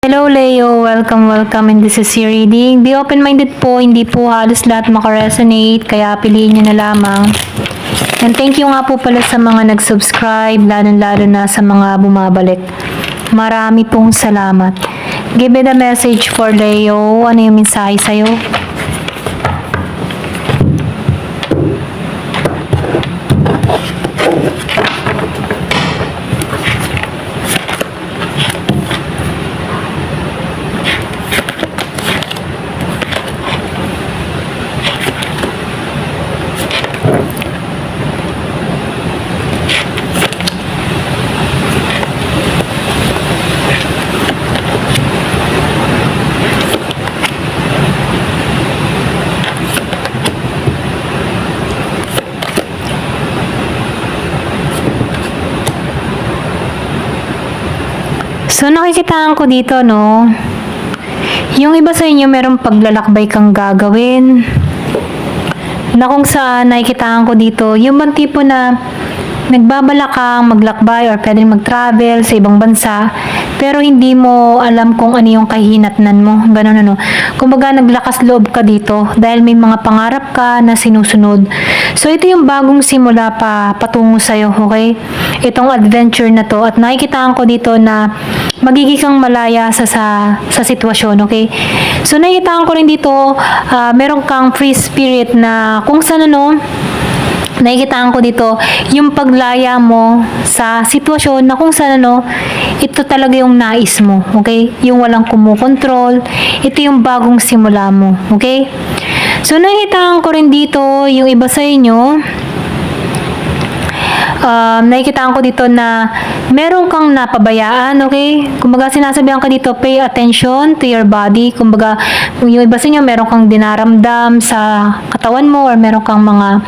Hello Leo, welcome in this is your reading. Be open-minded po, hindi po halos lahat makaresonate, kaya piliin nyo na lamang. And thank you nga po pala sa mga nag-subscribe, lalo na sa mga bumabalik. Marami pong salamat. Give me the message for Leo. Ano yung mensahe sa'yo? So, nakikitaan ko dito, no? Yung iba sa inyo, merong paglalakbay kang gagawin. Na kung saan, nakikitaan ko dito, yung bang tipo na nagbabala kang maglakbay or pwedeng mag-travel sa ibang bansa, pero hindi mo alam kung ano yung kahinatnan mo. Ganun, ano. Kumbaga, naglakas loob ka dito dahil may mga pangarap ka na sinusunod. So, ito yung bagong simula patungo sa'yo, okay? Itong adventure na to. At nakikitaan ko dito na magiging kang malaya sa sitwasyon, okay? So, nakikitaan ko rin dito, meron kang free spirit na kung saan, ano, nakikitaan ko dito, yung paglaya mo sa sitwasyon na kung saan, ano, ito talaga yung nais mo, okay? Yung walang kumukontrol, ito yung bagong simula mo, okay? So, nakikitaan ko rin dito, yung iba sa inyo, nakikitaan ko dito na meron kang napabayaan, okay? Kumbaga, sinasabihan ka dito, pay attention to your body. Kumbaga, yung iba sa inyo, meron kang dinaramdam sa katawan mo or meron kang mga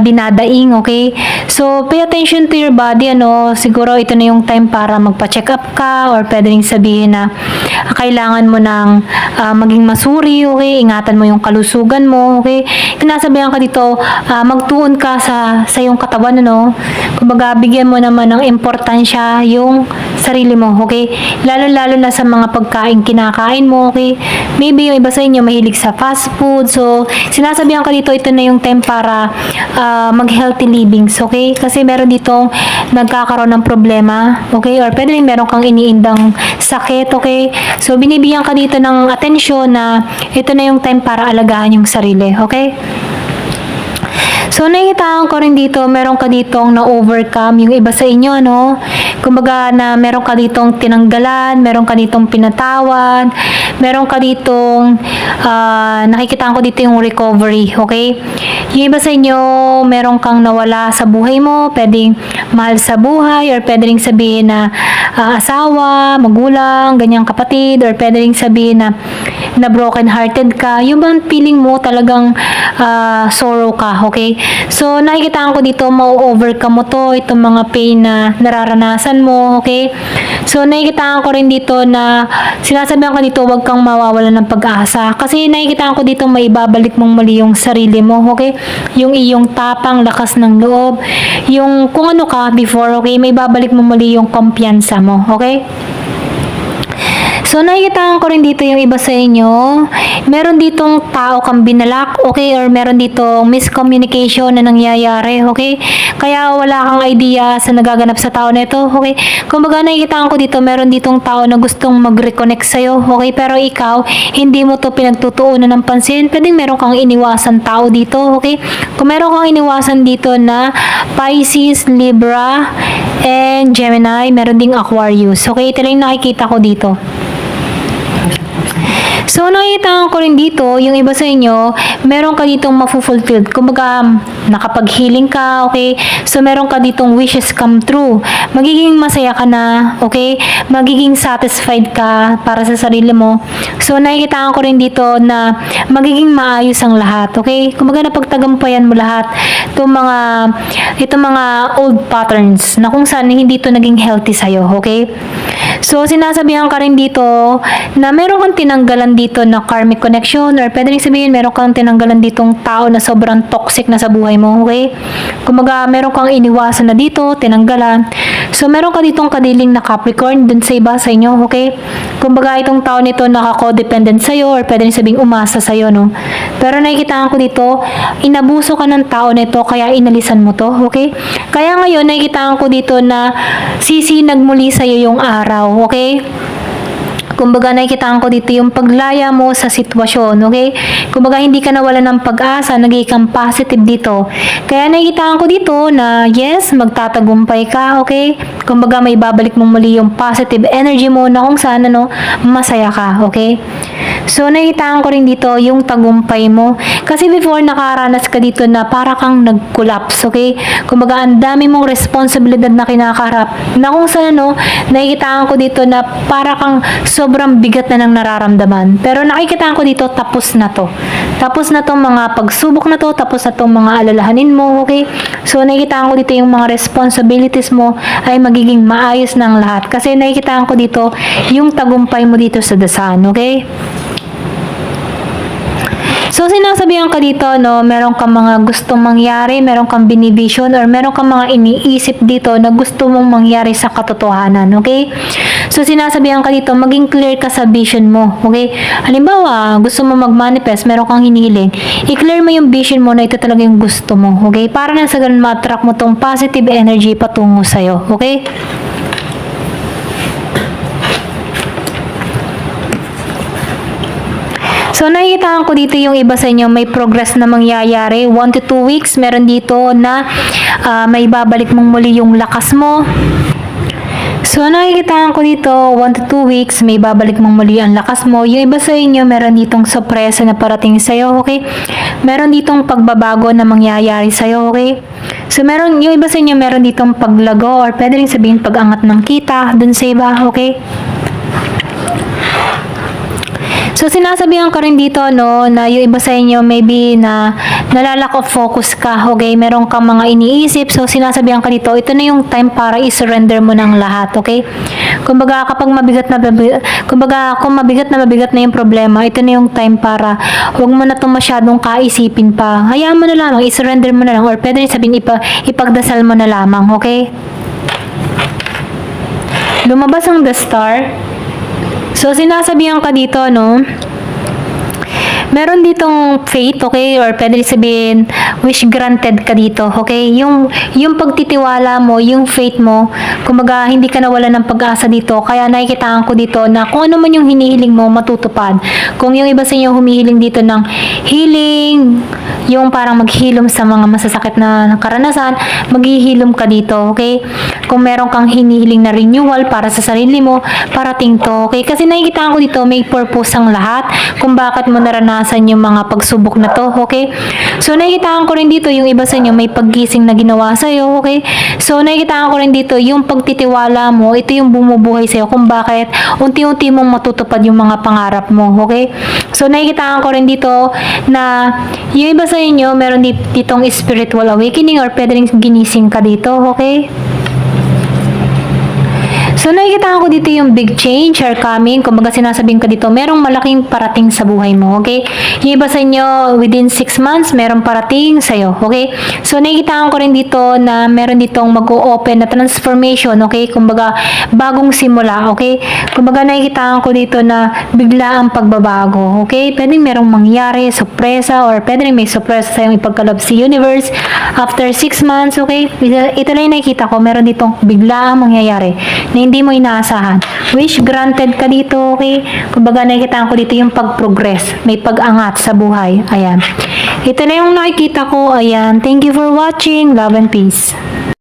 dinadaing, okay? So, pay attention to your body, ano? Siguro, ito na yung time para magpa-check up ka or pwede rin sabihin na kailangan mo ng maging masuri, okay? Ingatan mo yung kalusugan mo, okay? Sinasabihan ka dito, magtuon ka sa yung katawan, ano? Kumbaga, bigyan mo naman ng importansya yung sarili mo, okay? Lalo na sa mga pagkain kinakain mo, okay? Maybe yung iba sa inyo mahilig sa fast food. So, sinasabihan ka dito, ito na yung time para mag-healthy livings, okay? Kasi meron ditong nagkakaroon ng problema, okay? Or pwede rin meron kang iniindang sakit, okay? So, binibigyan ka dito ng atensyon na ito na yung time para alagaan yung sarili, okay? So, nakikitaan ko rin dito, meron ka ditong na-overcome yung iba sa inyo, no? Kumbaga, na meron ka ditong tinanggalan, meron ka ditong pinatawad, meron ka ditong, nakikitaan ko dito yung recovery, okay? Yung iba sa inyo, meron kang nawala sa buhay mo, pwedeng mahal sa buhay, or pwede rin sabihin na asawa, magulang, ganyang kapatid, or pwede rin sabihin na broken hearted ka, yung bang feeling mo talagang sorrow ka, okay? So, nakikitaan ko dito, ma-overcome mo to, itong mga pain na nararanasan mo, okay? So, nakikitaan ko rin dito na sinasabihan ko dito, huwag kang mawawalan ng pag-asa. Kasi nakikitaan ko dito, maibabalik mong muli yung sarili mo, okay? Yung iyong tapang, lakas ng loob, yung kung ano ka before, okay? Maibabalik mo muli yung kumpiyansa mo, okay? So, nakikitaan ko rin dito yung iba sa inyo. Meron ditong tao kang binalak, okay? Or meron ditong miscommunication na nangyayari, okay? Kaya wala kang idea sa nagaganap sa tao na ito, okay? Kumbaga, nakikitaan ko dito, meron ditong tao na gustong mag-reconnect sa'yo, okay? Pero ikaw, hindi mo to pinagtutuunan ng pansin. Pwedeng meron kang iniwasan tao dito, okay? Kung meron kang iniwasan dito na Pisces, Libra, and Gemini, meron ding Aquarius, okay? Ito lang nakikita ko dito. So, nakikita ko rin dito, yung iba sa inyo, meron ka ditong mafu-fulfilled. Kumbaga, nakapag-healing ka, okay? So, meron ka ditong wishes come true. Magiging masaya ka na, okay? Magiging satisfied ka para sa sarili mo. So, nakikita ko rin dito na magiging maayos ang lahat, okay? Kumbaga, napagtagampayan mo lahat itong mga old patterns na kung saan hindi to naging healthy sa'yo, okay? So, sinasabihan ka rin dito na meron kang tinanggalan dito na karmic connection or pwede rin sabihin meron kang tinanggalan ditong tao na sobrang toxic na sa buhay mo, okay? Kumbaga, meron kang iniwasan na dito, tinanggalan. So, meron ka ditong kadiling na Capricorn dun sa iba sa inyo, okay? Kumbaga, itong tao nito nakako-dependent sa'yo or pwede rin sabihin umasa sa'yo, no? Pero nakikitaan ko dito, inabuso ka ng tao nito kaya inalisan mo to, okay? Kaya ngayon, nakikitaan ko dito na sisinag muli sa'yo yung araw, okay? Kumbaga, nakikitaan ko dito yung paglaya mo sa sitwasyon, okay? Kumbaga, hindi ka nawala ng pag-asa, naging kang positive dito. Kaya nakikitaan ko dito na, yes, magtatagumpay ka, okay? Kumbaga, may babalik mo muli yung positive energy mo na kung saan, ano, masaya ka, okay? So, nakikitaan ko rin dito yung tagumpay mo. Kasi before, nakaranas ka dito na para kang nag-collapse, okay? Kumbaga, ang dami mong responsibilidad na kinakaharap. Na kung saan, ano, nakikitaan ko dito na para kang sobrang bigat na ng nararamdaman. Pero nakikitaan ko dito, tapos na to. Tapos na tong mga pagsubok na to, tapos na tong mga alalahanin mo, okay? So, nakikitaan ko dito yung mga responsibilities mo ay magiging maayos ng lahat. Kasi nakikitaan ko dito yung tagumpay mo dito sa dasan, okay? So, sinasabihan ka dito, no, meron kang mga gustong mangyari, meron kang binivision, or meron kang mga iniisip dito na gusto mong mangyari sa katotohanan, okay? So, sinasabihan ka dito, maging clear ka sa vision mo, okay? Halimbawa, gusto mo mag-manifest, meron kang hinihiling, i-clear mo yung vision mo na ito talaga yung gusto mo, okay? Para na sa ganun ma-attract mo tong positive energy patungo sa'yo, okay? So, nakikitaan ko dito yung iba sa inyo, may progress na mangyayari. 1 to 2 weeks, meron dito na may babalik mong muli yung lakas mo. So, nakikitaan ko dito, 1 to 2 weeks, may babalik mong muli ang lakas mo. Yung iba sa inyo, meron ditong sorpresa na parating sa'yo, okay? Meron ditong pagbabago na mangyayari sa'yo, okay? So, yung iba sa inyo, meron ditong paglago or pwede rin sabihin pag-angat ng kita dun sa iba, okay? So, sinasabihan ko rin dito, no, na yung iba sa inyo, maybe na nalalack of focus ka, okay? Meron kang mga iniisip. So, sinasabihan ka dito, ito na yung time para i-surrender mo ng lahat, okay? Kumbaga, kapag mabigat na mabigat na yung problema, ito na yung time para huwag mo na itong masyadong kaisipin pa. Hayaan mo na lamang, i-surrender mo na lang, or pwede rin sabihin, ipagdasal mo na lamang, okay? Lumabas ang The Star. So, sinasabihan ka dito, no, meron ditong faith, okay? Or pwede sabihin, wish granted ka dito, okay? Yung pagtitiwala mo, yung faith mo, kumbaga, hindi ka nawala ng pag-asa dito. Kaya nakikitaan ko dito na kung ano man yung hinihiling mo, matutupad. Kung yung iba sa inyo humihiling dito ng healing, yung parang maghilom sa mga masasakit na karanasan, maghihilom ka dito, okay? Kung meron kang hinihiling na renewal para sa sarili mo, parating to, okay? Kasi nakikitaan ko dito, may purpose ang lahat kung bakit mo naranasan yung mga pagsubok na to, okay? So, nakikitaan ko rin dito, yung iba sa inyo, may paggising na ginawa sa'yo, okay? So, nakikitaan ko rin dito, yung pagtitiwala mo, ito yung bumubuhay sa'yo kung bakit unti-unti mong matutupad yung mga pangarap mo, okay? So, nakikitaan ko rin dito na yung iba sa inyo, meron ditong spiritual awakening or pwede rin ginising ka dito, okay? So, nakikita ko dito yung big change are coming. Kumbaga, sinasabing ka dito, merong malaking parating sa buhay mo, okay? Yung iba sa inyo, within 6 months, merong parating sa'yo, okay? So, nakikita ko rin dito na meron ditong mag-o-open na transformation, okay? Kumbaga, bagong simula, okay? Kumbaga, nakikita ko dito na bigla ang pagbabago, okay? Pwedeng merong mangyari, sorpresa, or pwedeng may sorpresa sa'yong ipagkalab si universe after 6 months, okay? Ito lang yung nakikita ko, meron ditong bigla ang mangyayari na hindi mo inaasahan. Wish granted ka dito, okay? Kumbaga, nakikita ko dito yung pag-progress. May pag-angat sa buhay. Ayan. Ito na yung nakikita ko. Ayan. Thank you for watching. Love and peace.